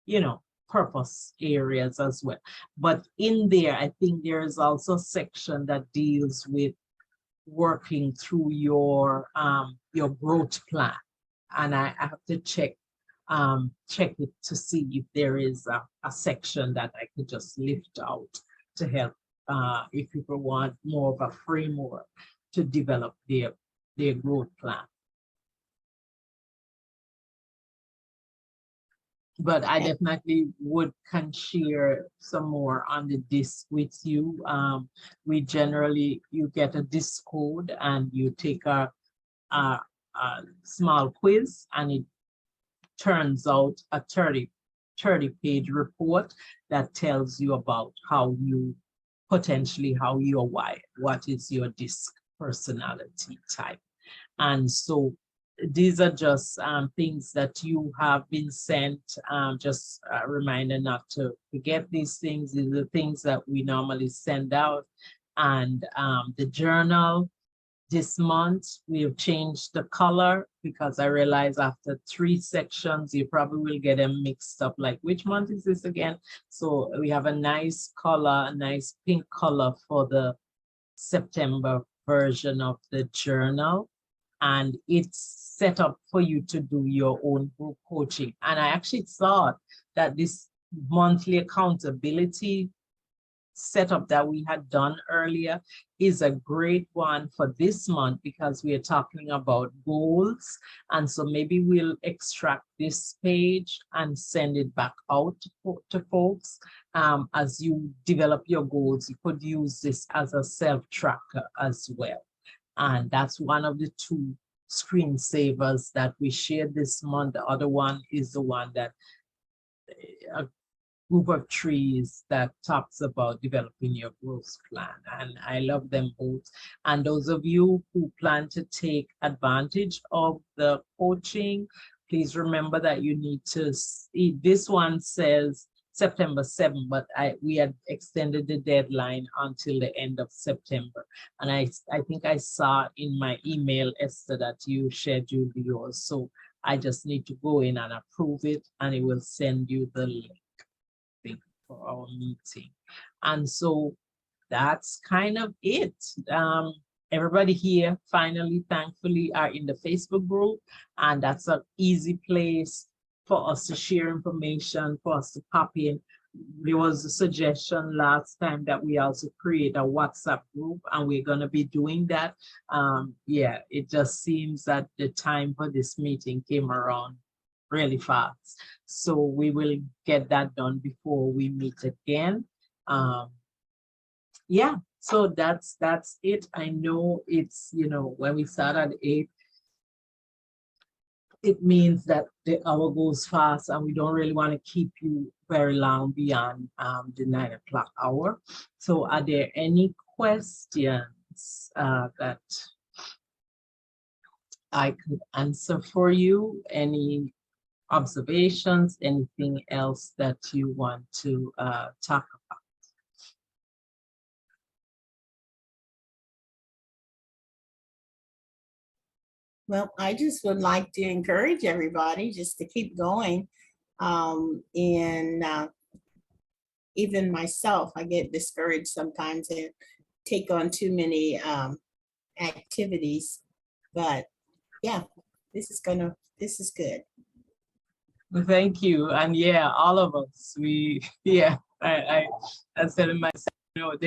you know, purpose areas as well. But in there, I think there is also a section that deals with working through your growth plan. And I have to check it to see if there is a section that I could just lift out to help if people want more of a framework to develop their growth plan. But I definitely can share some more on the DISC with you. We generally, you get a DISC code and you take a small quiz, and it turns out a 30-page report that tells you about how you're wired, what is your DISC personality type. And so these are just things that you have been sent. Just a reminder not to forget these things. These are the things that we normally send out. And the journal this month, we have changed the color because I realize after 3 sections, you probably will get them mixed up. Like, which month is this again? So we have a nice color, a nice pink color for the September version of the journal. And it's set up for you to do your own group coaching. And I actually thought that this monthly accountability setup that we had done earlier is a great one for this month because we are talking about goals. And so maybe we'll extract this page and send it back out to folks. As you develop your goals, you could use this as a self-tracker as well. And that's one of the 2 screensavers that we shared this month. The other one is the one that a group of trees that talks about developing your growth plan. And I love them both. And those of you who plan to take advantage of the coaching, please remember that you need to see, this one says September 7th, but we had extended the deadline until the end of September. And I think I saw in my email, Esther, that you scheduled yours. So I just need to go in and approve it, and it will send you the link for our meeting. And so that's kind of it. Everybody here finally, thankfully, are in the Facebook group, and that's an easy place for us to share information, for us to pop in. There was a suggestion last time that we also create a WhatsApp group, and we're going to be doing that. Yeah, it just seems that the time for this meeting came around really fast. So we will get that done before we meet again. Yeah, so that's it. I know it's, you know, when we start at 8, it means that the hour goes fast and we don't really want to keep you very long beyond the 9 o'clock hour. So are there any questions that I could answer for you? Any observations, anything else that you want to talk about? Well, I just would like to encourage everybody just to keep going. Even myself, I get discouraged sometimes and take on too many activities. But yeah, this is good. Well, thank you. And yeah, all of us, I said in myself, you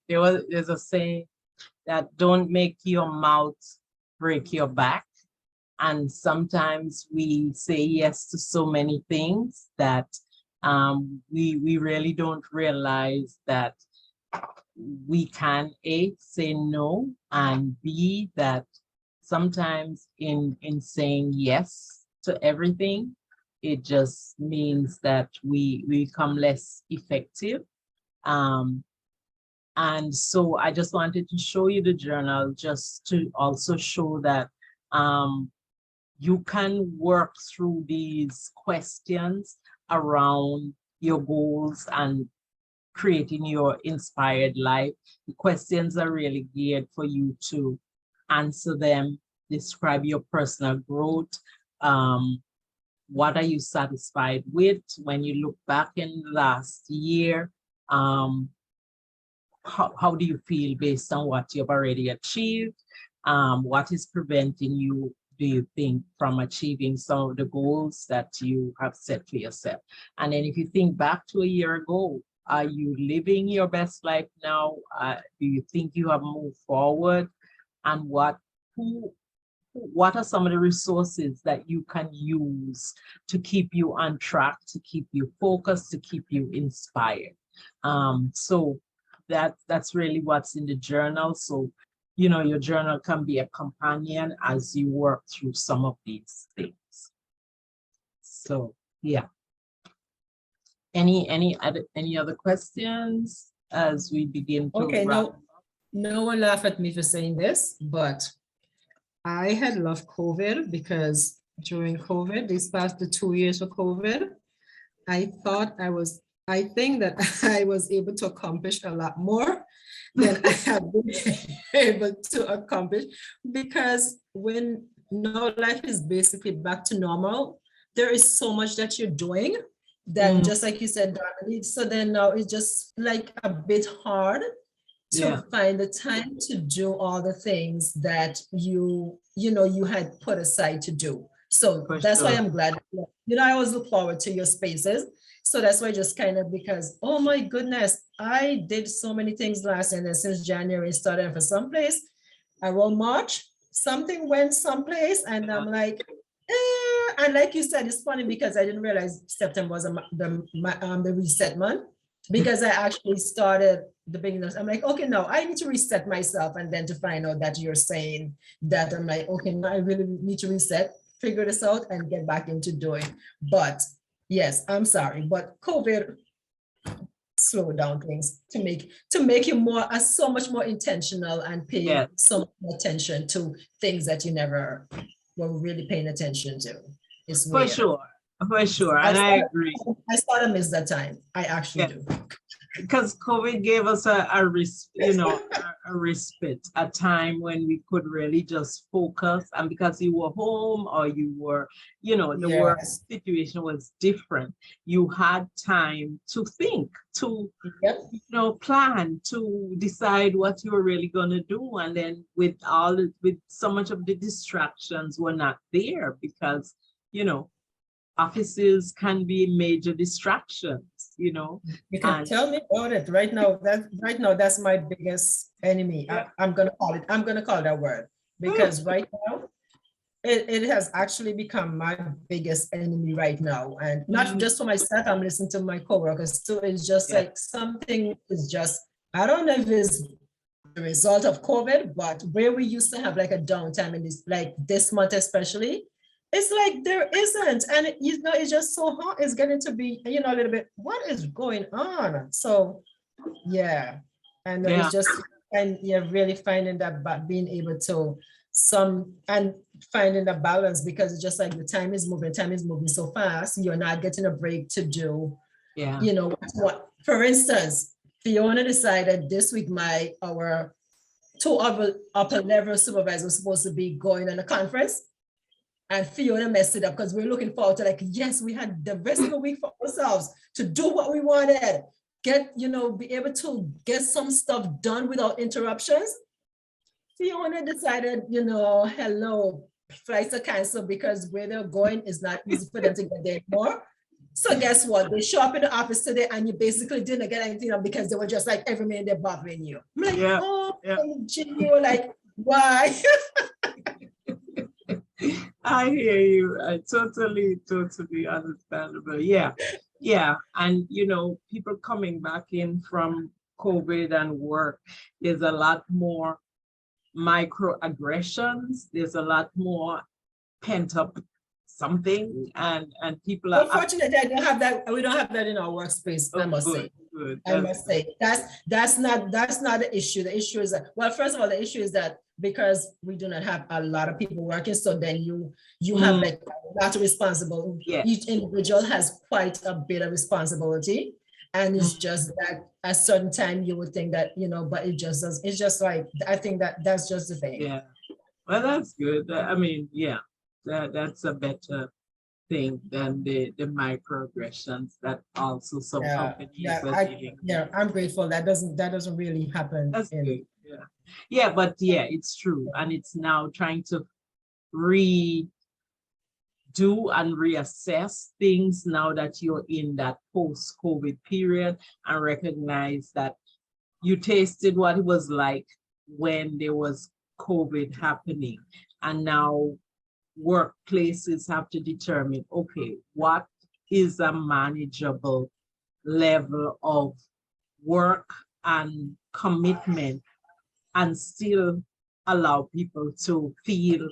know, there's a saying that don't make your mouth break your back. And sometimes we say yes to so many things that we really don't realize that we can A, say no, and B, that sometimes in saying yes to everything, it just means that we become less effective. And so I just wanted to show you the journal just to also show that you can work through these questions around your goals and creating your inspired life. The questions are really geared for you to answer them, describe your personal growth. What are you satisfied with when you look back in the last year? How do you feel based on what you've already achieved? What is preventing you, do you think, from achieving some of the goals that you have set for yourself? And then if you think back to a year ago, are you living your best life now? Do you think you have moved forward? And what are some of the resources that you can use to keep you on track, to keep you focused, to keep you inspired? So that's really what's in the journal. So, you know, your journal can be a companion as you work through some of these things. So, yeah. Any other questions as we begin to Okay, wrap? no one laugh at me for saying this, but I had loved COVID because during COVID, these past the 2 years of COVID, I think that I was able to accomplish a lot more than I have been able to accomplish, because when now life is basically back to normal, there is so much that you're doing that, just like you said, Dominique, so then now it's just like a bit hard Yeah. to find the time to do all the things that you had put aside to do. So For that's why sure. I'm glad, I always look forward to your spaces. So that's why just kind of, because, oh my goodness, I did so many things last year, and then since January started for someplace, around March, something went someplace, and I'm like, and like you said, it's funny because I didn't realize September was the reset month, because I actually started the beginners. I'm like, okay, no, I need to reset myself. And then to find out that you're saying that, I'm like, okay, now I really need to reset, figure this out, and get back into doing. But yes, I'm sorry, but COVID slowed down things to make you so much more intentional and pay Yeah. some attention to things that you never were really paying attention to. It's For weird. sure. For sure. And I agree. I sort of miss that time. I actually do. Because COVID gave us a respite, a time when we could really just focus. And because you were home, or you were, the work Yes. situation was different, you had time to think, to, Yep. plan, to decide what you were really going to do. And then with so much of the distractions were not there, because, offices can be major distractions, You can and tell me about it right now. That's my biggest enemy. I'm gonna call it that word, because right now it has actually become my biggest enemy right now. And not just for myself, I'm listening to my coworkers too. It's just Yeah. like something is just, I don't know if it's the result of COVID, but where we used to have like a downtime in this month especially, it's like there isn't. And it's just so hot. It's getting to be, a little bit, what is going on? So yeah. And Yeah. it's just, and you're really finding that, but being able to and finding the balance, because it's just like the time is moving so fast. You're not getting a break to do, Yeah. what, for instance, Fiona decided this week our two upper level supervisors were supposed to be going on a conference, and Fiona messed it up, because we're looking forward to, like, yes, we had the rest of the week for ourselves to do what we wanted, be able to get some stuff done without interruptions. Fiona decided, hello, flights are canceled because where they're going is not easy for them to get there anymore. So guess what? They show up in the office today, and you basically didn't get anything done because they were just like every minute they're bothering you. I'm like, Yeah. oh, Yeah. you were like, why? I hear you. I totally understandable. Yeah. Yeah. And, people coming back in from COVID and work, there's a lot more microaggressions. There's a lot more pent up something, and people are. Unfortunately, I don't have that. We don't have that in our workspace. I must say. Good. I must say that's not the issue. The issue is that, well, first of all, the issue is that because we do not have a lot of people working, so then you have like a lot of responsibility. Yeah. Each individual has quite a bit of responsibility, and it's just that at a certain time you would think that, but it just does. It's just like, I think that's just the thing. Yeah. Well, that's good. I mean, yeah, that's a better thing than the microaggressions that also some companies are dealing with. I'm grateful that doesn't really happen. That's good. Yeah, but yeah, it's true. And it's now trying to redo and reassess things now that you're in that post-COVID period, and recognize that you tasted what it was like when there was COVID happening. And now workplaces have to determine, okay, what is a manageable level of work and commitment, and still allow people to feel,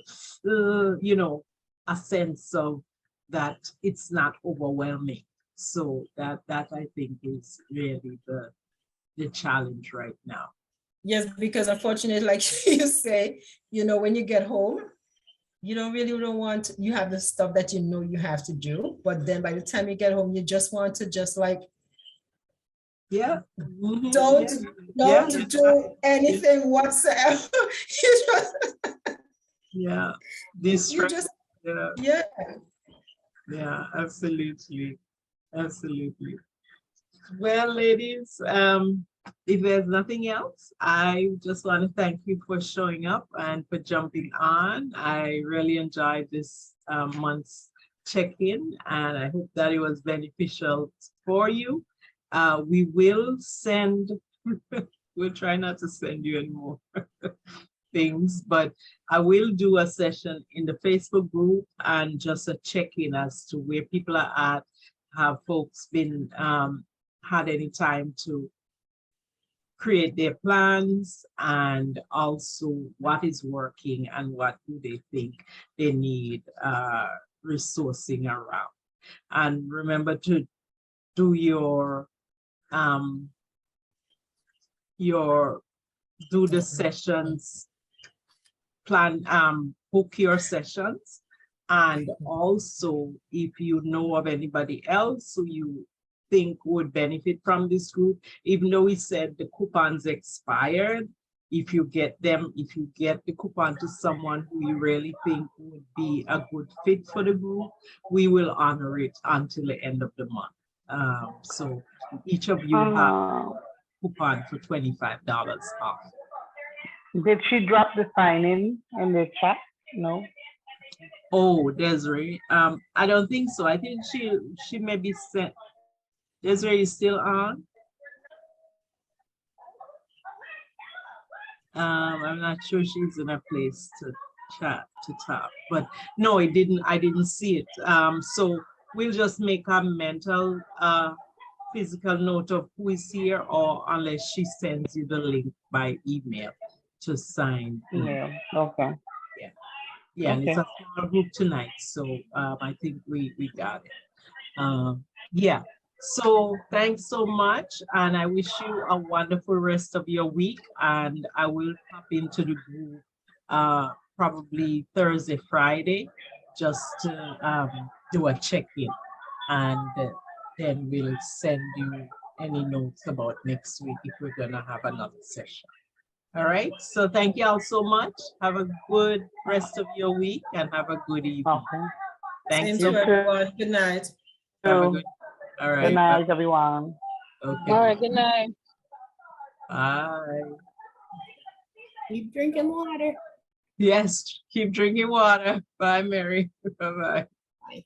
a sense of that it's not overwhelming. So that I think is really the challenge right now. Yes, because unfortunately, like you say, when you get home, you don't want, you have the stuff that you know you have to do, but then by the time you get home, you just want to just like, Yeah. Mhm. don't, Yeah. don't do anything whatsoever. You just, Yeah. This. you just, Yeah. yeah. Yeah. Absolutely. Absolutely. Well, ladies, if there's nothing else, I just want to thank you for showing up and for jumping on. I really enjoyed this month's check-in, and I hope that it was beneficial for you. We will send, we'll try not to send you any more things, but I will do a session in the Facebook group and just a check-in as to where people are at. Have folks been had any time to create their plans, and also what is working and what do they think they need resourcing around. And remember to do your do the sessions, plan, book your sessions. And also, if you know of anybody else who you think would benefit from this group, even though we said the coupons expired, if you get them, if you get the coupon to someone who you really think would be a good fit for the group, we will honor it until the end of the month. So each of you have a coupon for $25 off. Did she drop the sign in the chat? No. Oh, Desiree. I don't think so. I think she maybe sent. Desiree is still on. I'm not sure she's in a place to chat to talk, but no, it didn't. I didn't see it. So we'll just make a mental, physical note of who is here, or unless she sends you the link by email to sign in. Yeah. Okay. Yeah. Yeah, and it's Okay. a small group tonight, so I think we got it. Yeah, so thanks so much, and I wish you a wonderful rest of your week, and I will pop into the group probably Thursday, Friday, just to do a check-in, and then we'll send you any notes about next week if we're gonna have another session. All right, so thank you all so much. Have a good rest of your week and have a good evening. Okay. Thanks. Same So to everyone. Good night. have a good. All right. Good night, everyone. Okay. All right, good night. Bye. Keep drinking water. Yes, keep drinking water. Bye, Mary. Bye-bye.